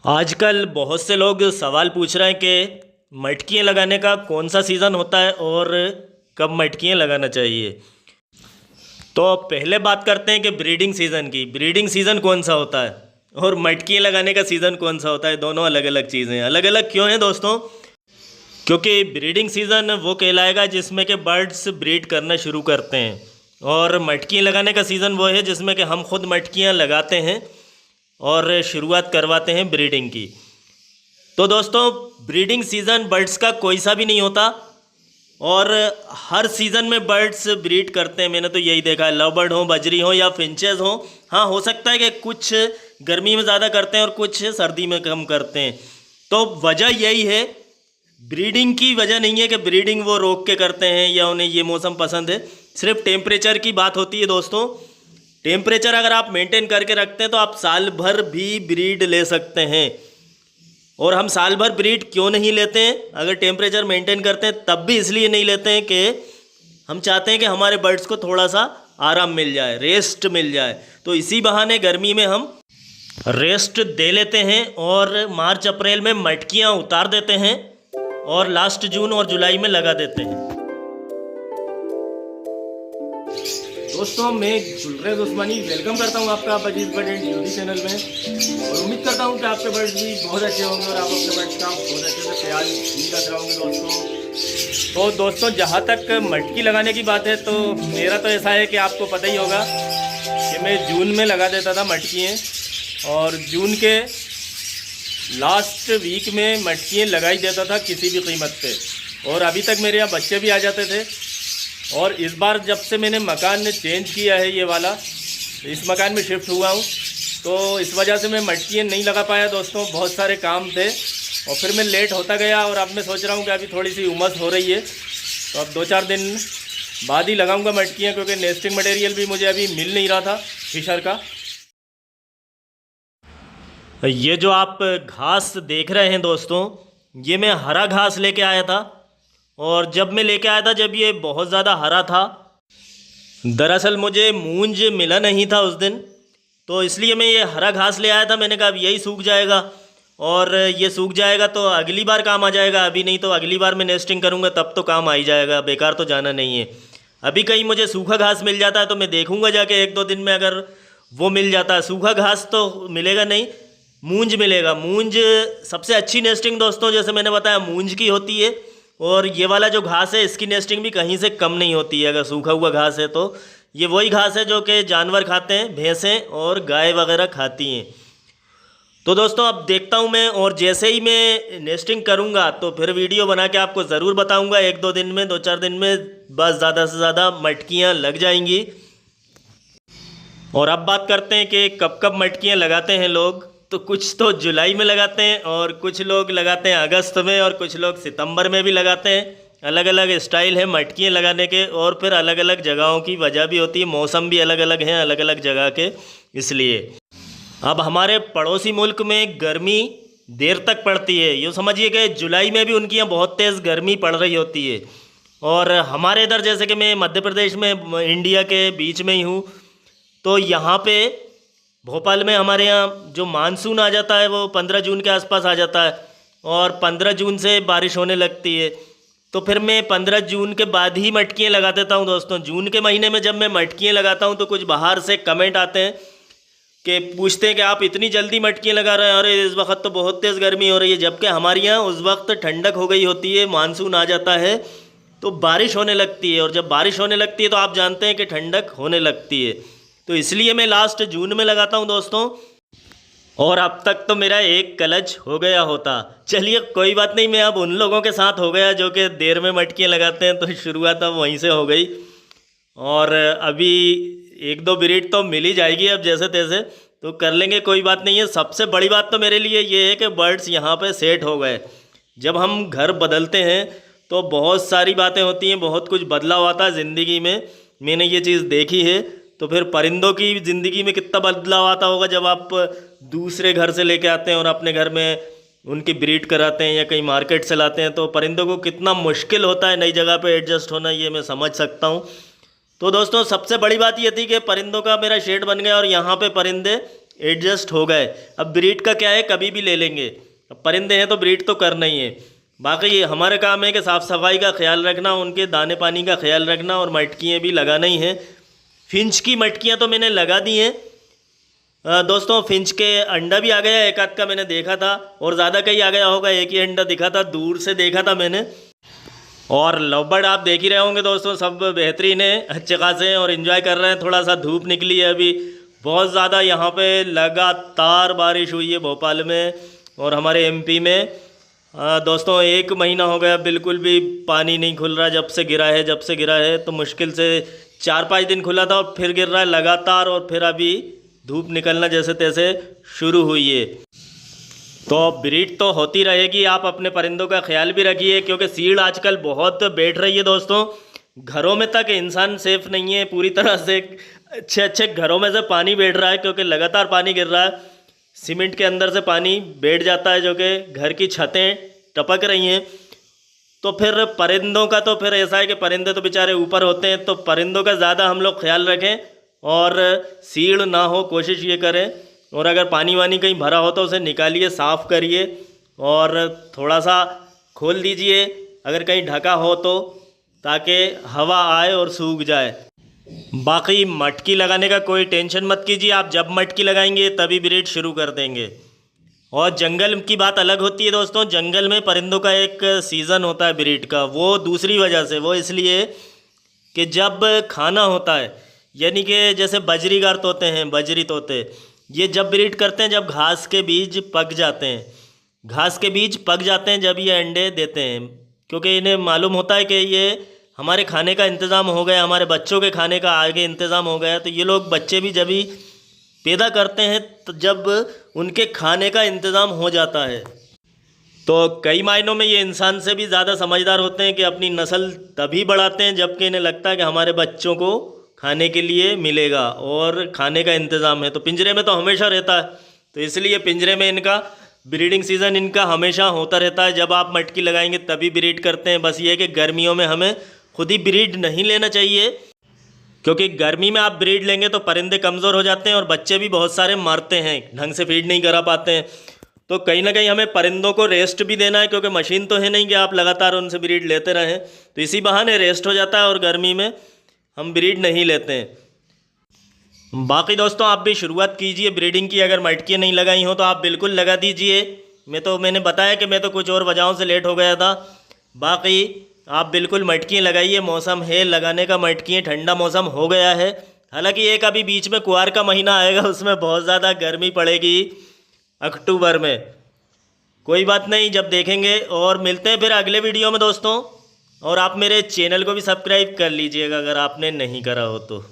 आजकल बहुत से लोग सवाल पूछ रहे हैं कि मटकियाँ लगाने का कौन सा सीज़न होता है और कब मटकियाँ लगाना चाहिए। तो पहले बात करते हैं कि ब्रीडिंग सीज़न की। ब्रीडिंग सीज़न कौन सा होता है और मटकियाँ लगाने का सीज़न कौन सा होता है, दोनों अलग अलग चीज़ें हैं। अलग अलग क्यों हैं दोस्तों? क्योंकि ब्रीडिंग सीज़न वो कहलाएगा जिसमें कि बर्ड्स ब्रीड करना शुरू करते हैं, और मटकियाँ लगाने का सीज़न वो है जिसमें कि हम खुद मटकियाँ लगाते हैं और शुरुआत करवाते हैं ब्रीडिंग की। तो दोस्तों, ब्रीडिंग सीज़न बर्ड्स का कोई सा भी नहीं होता और हर सीज़न में बर्ड्स ब्रीड करते हैं। मैंने तो यही देखा है, लव बर्ड हो, बजरी हो या फिंचेस हो। हाँ, हो सकता है कि कुछ गर्मी में ज़्यादा करते हैं और कुछ सर्दी में कम करते हैं। तो वजह यही है, ब्रीडिंग की वजह नहीं है कि ब्रीडिंग वो रोक के करते हैं या उन्हें ये मौसम पसंद है। सिर्फ टेम्परेचर की बात होती है दोस्तों। टेम्परेचर अगर आप मेंटेन करके रखते हैं तो आप साल भर भी ब्रीड ले सकते हैं। और हम साल भर ब्रीड क्यों नहीं लेते हैं अगर टेम्परेचर मेंटेन करते हैं? तब भी इसलिए नहीं लेते हैं कि हम चाहते हैं कि हमारे बर्ड्स को थोड़ा सा आराम मिल जाए, रेस्ट मिल जाए। तो इसी बहाने गर्मी में हम रेस्ट दे लेते हैं और मार्च अप्रैल में मटकियाँ उतार देते हैं और लास्ट जून और जुलाई में लगा देते हैं। दोस्तों, मैं जुलरेज उस्मानी वेलकम करता हूं आपका अजीज बर्ड एंड ब्यूटी चैनल में, और उम्मीद करता हूं कि आपके बर्ड्स भी बहुत अच्छे होंगे और आप अपने बर्ड्स का बहुत अच्छे से ख्याल भी रख रहे होंगे। दोस्तों, जहां तक मटकी लगाने की बात है तो मेरा तो ऐसा है कि आपको पता ही होगा कि मैं जून में लगा देता था मटकियाँ, और जून के लास्ट वीक में मटकियाँ लगाई देता था किसी भी कीमत पे, और अभी तक मेरे यहाँ बच्चे भी आ जाते थे। और इस बार जब से मैंने मकान चेंज किया है, ये वाला इस मकान में शिफ्ट हुआ हूँ, तो इस वजह से मैं मटकियाँ नहीं लगा पाया दोस्तों। बहुत सारे काम थे और फिर मैं लेट होता गया, और अब मैं सोच रहा हूँ कि अभी थोड़ी सी उमस हो रही है तो अब 2-4 दिन बाद ही लगाऊंगा मटकियाँ, क्योंकि नेस्टिंग मटेरियल भी मुझे अभी मिल नहीं रहा था फिशर का। ये जो आप घास देख रहे हैं दोस्तों, ये मैं हरा घास लेके आया था, और जब मैं लेके आया था जब ये बहुत ज़्यादा हरा था। दरअसल मुझे मूंज मिला नहीं था उस दिन, तो इसलिए मैं ये हरा घास ले आया था। मैंने कहा अब यही सूख जाएगा, और ये सूख जाएगा तो अगली बार काम आ जाएगा, अभी नहीं तो अगली बार मैं नेस्टिंग करूँगा तब तो काम आ ही जाएगा, बेकार तो जाना नहीं है। अभी कहीं मुझे सूखा घास मिल जाता है तो मैं देखूँगा जाके 1-2 दिन में, अगर वो मिल जाता है। सूखा घास तो मिलेगा नहीं, मूंज मिलेगा। मूंज सबसे अच्छी नेस्टिंग दोस्तों, जैसे मैंने बताया, मूंज की होती है। और ये वाला जो घास है इसकी नेस्टिंग भी कहीं से कम नहीं होती है। अगर सूखा हुआ घास है तो ये वही घास है जो कि जानवर खाते हैं, भैंसें और गाय वगैरह खाती हैं। तो दोस्तों, अब देखता हूँ मैं, और जैसे ही मैं नेस्टिंग करूँगा तो फिर वीडियो बना के आपको ज़रूर बताऊँगा। 1-2 दिन में, 2-4 दिन में बस ज़्यादा से ज़्यादा मटकियाँ लग जाएंगी। और अब बात करते हैं कि कब कब मटकियाँ लगाते हैं लोग। तो कुछ तो जुलाई में लगाते हैं, और कुछ लोग लगाते हैं अगस्त में, और कुछ लोग सितंबर में भी लगाते हैं। अलग अलग स्टाइल है मटकियाँ लगाने के, और फिर अलग अलग जगहों की वजह भी होती है, मौसम भी अलग अलग हैं अलग अलग जगह के। इसलिए अब हमारे पड़ोसी मुल्क में गर्मी देर तक पड़ती है। यूँ समझिए कि जुलाई में भी उनकी यहाँ बहुत तेज़ गर्मी पड़ रही होती है, और हमारे इधर, जैसे कि मैं मध्य प्रदेश में, इंडिया के बीच में ही हूँ, तो यहाँ पे भोपाल में हमारे यहाँ जो मानसून आ जाता है वो 15 जून के आसपास आ जाता है, और 15 जून से बारिश होने लगती है। तो फिर मैं 15 जून के बाद ही मटकियाँ लगा देता हूँ दोस्तों। जून के महीने में जब मैं मटकियाँ लगाता हूँ तो कुछ बाहर से कमेंट आते हैं कि पूछते हैं कि आप इतनी जल्दी मटकियाँ लगा रहे हैं, अरे इस वक्त तो बहुत तेज़ गर्मी हो रही है। जबकि हमारे यहाँ उस वक्त ठंडक हो गई होती है, मानसून आ जाता है तो बारिश होने लगती है, और जब बारिश होने लगती है तो आप जानते हैं कि ठंडक होने लगती है। तो इसलिए मैं लास्ट जून में लगाता हूं दोस्तों, और अब तक तो मेरा एक क्लच हो गया होता। चलिए कोई बात नहीं, मैं अब उन लोगों के साथ हो गया जो कि देर में मटकियाँ लगाते हैं, तो शुरुआत अब वहीं से हो गई। और अभी 1-2 ब्रीड तो मिल ही जाएगी अब जैसे तैसे, तो कर लेंगे, कोई बात नहीं है। सबसे बड़ी बात तो मेरे लिए ये है कि बर्ड्स यहाँ पे सेट हो गए। जब हम घर बदलते हैं तो बहुत सारी बातें होती हैं, बहुत कुछ बदलाव आता है ज़िंदगी में, मैंने ये चीज़ देखी है। तो फिर परिंदों की ज़िंदगी में कितना बदलाव आता होगा जब आप दूसरे घर से लेके आते हैं और अपने घर में उनकी ब्रीड कराते हैं या कहीं मार्केट से लाते हैं, तो परिंदों को कितना मुश्किल होता है नई जगह पे एडजस्ट होना, ये मैं समझ सकता हूँ। तो दोस्तों, सबसे बड़ी बात ये थी कि परिंदों का मेरा शेड बन गया, और यहाँ पे परिंदे एडजस्ट हो गए। अब ब्रीड का क्या है, कभी भी ले लेंगे, अब परिंदे हैं तो ब्रीड तो करना ही है। बाकी ये हमारा काम है कि साफ़ सफाई का ख्याल रखना, उनके दाने पानी का ख्याल रखना, और मटकियाँ भी लगाना ही हैं। फिंच की मटकियाँ तो मैंने लगा दी हैं दोस्तों। फिंच के अंडा भी आ गया, एक आध का मैंने देखा था, और ज़्यादा कहीं आ गया होगा, एक ही अंडा दिखा था, दूर से देखा था मैंने। और लवबर्ड आप देख ही रहे होंगे दोस्तों, सब बेहतरीन है, अच्छे खासे हैं और इन्जॉय कर रहे हैं। थोड़ा सा धूप निकली है अभी, बहुत ज़्यादा यहाँ पे लगातार बारिश हुई है भोपाल में और हमारे एमपी में। दोस्तों 1 महीना हो गया, बिल्कुल भी पानी नहीं खुल रहा जब से गिरा है, तो मुश्किल से 4-5 दिन खुला था और फिर गिर रहा है लगातार, और फिर अभी धूप निकलना जैसे तैसे शुरू हुई है। तो ब्रीड तो होती रहेगी, आप अपने परिंदों का ख्याल भी रखिए, क्योंकि सीड़ आजकल बहुत बैठ रही है दोस्तों। घरों में तक इंसान सेफ नहीं है पूरी तरह से, अच्छे घरों में से पानी बैठ रहा है, क्योंकि लगातार पानी गिर रहा है। सीमेंट के अंदर से पानी बैठ जाता है, जो कि घर की छतें टपक रही हैं। तो फिर परिंदों का तो फिर ऐसा है कि परिंदे तो बेचारे ऊपर होते हैं, तो परिंदों का ज़्यादा हम लोग ख्याल रखें और सीड़ ना हो, कोशिश ये करें। और अगर पानी वानी कहीं भरा हो तो उसे निकालिए, साफ़ करिए और थोड़ा सा खोल दीजिए अगर कहीं ढका हो तो, ताकि हवा आए और सूख जाए। बाकी मटकी लगाने का कोई टेंशन मत कीजिए, आप जब मटकी लगाएंगे तभी ब्रीड शुरू कर देंगे। और जंगल की बात अलग होती है दोस्तों, जंगल में परिंदों का एक सीज़न होता है ब्रीड का, वो दूसरी वजह से, वो इसलिए कि जब खाना होता है, यानी कि जैसे बजरीगार तोते हैं, बजरी तोते, ये जब ब्रीड करते हैं जब घास के बीज पक जाते हैं, घास के बीज पक जाते हैं जब ये अंडे देते हैं, क्योंकि इन्हें मालूम होता है कि ये हमारे खाने का इंतज़ाम हो गया, हमारे बच्चों के खाने का आगे इंतज़ाम हो गया। तो ये लोग बच्चे भी जब ही पैदा करते हैं तो जब उनके खाने का इंतज़ाम हो जाता है, तो कई मायनों में ये इंसान से भी ज़्यादा समझदार होते हैं कि अपनी नस्ल तभी बढ़ाते हैं जबकि इन्हें लगता है कि हमारे बच्चों को खाने के लिए मिलेगा और खाने का इंतज़ाम है। तो पिंजरे में तो हमेशा रहता है, तो इसलिए पिंजरे में इनका ब्रीडिंग सीज़न इनका हमेशा होता रहता है। जब आप मटकी लगाएंगे तभी ब्रीड करते हैं। बस ये है कि गर्मियों में हमें खुद ही ब्रीड नहीं लेना चाहिए, क्योंकि गर्मी में आप ब्रीड लेंगे तो परिंदे कमज़ोर हो जाते हैं और बच्चे भी बहुत सारे मरते हैं, ढंग से फीड नहीं करा पाते हैं। तो कहीं ना कहीं हमें परिंदों को रेस्ट भी देना है, क्योंकि मशीन तो है नहीं कि आप लगातार उनसे ब्रीड लेते रहें, तो इसी बहाने रेस्ट हो जाता है और गर्मी में हम ब्रीड नहीं लेते हैं। बाकी दोस्तों आप भी शुरुआत कीजिए ब्रीडिंग की, अगर मटकियाँ नहीं लगाई हो तो आप बिल्कुल लगा दीजिए। मैंने बताया कि मैं तो कुछ और वजहों से लेट हो गया था। बाकी आप बिल्कुल मटकियाँ लगाइए, मौसम है लगाने का मटकियाँ, ठंडा मौसम हो गया है। हालांकि एक अभी बीच में कुआर का महीना आएगा, उसमें बहुत ज़्यादा गर्मी पड़ेगी अक्टूबर में। कोई बात नहीं, जब देखेंगे। और मिलते हैं फिर अगले वीडियो में दोस्तों, और आप मेरे चैनल को भी सब्सक्राइब कर लीजिएगा अगर आपने नहीं करा हो तो।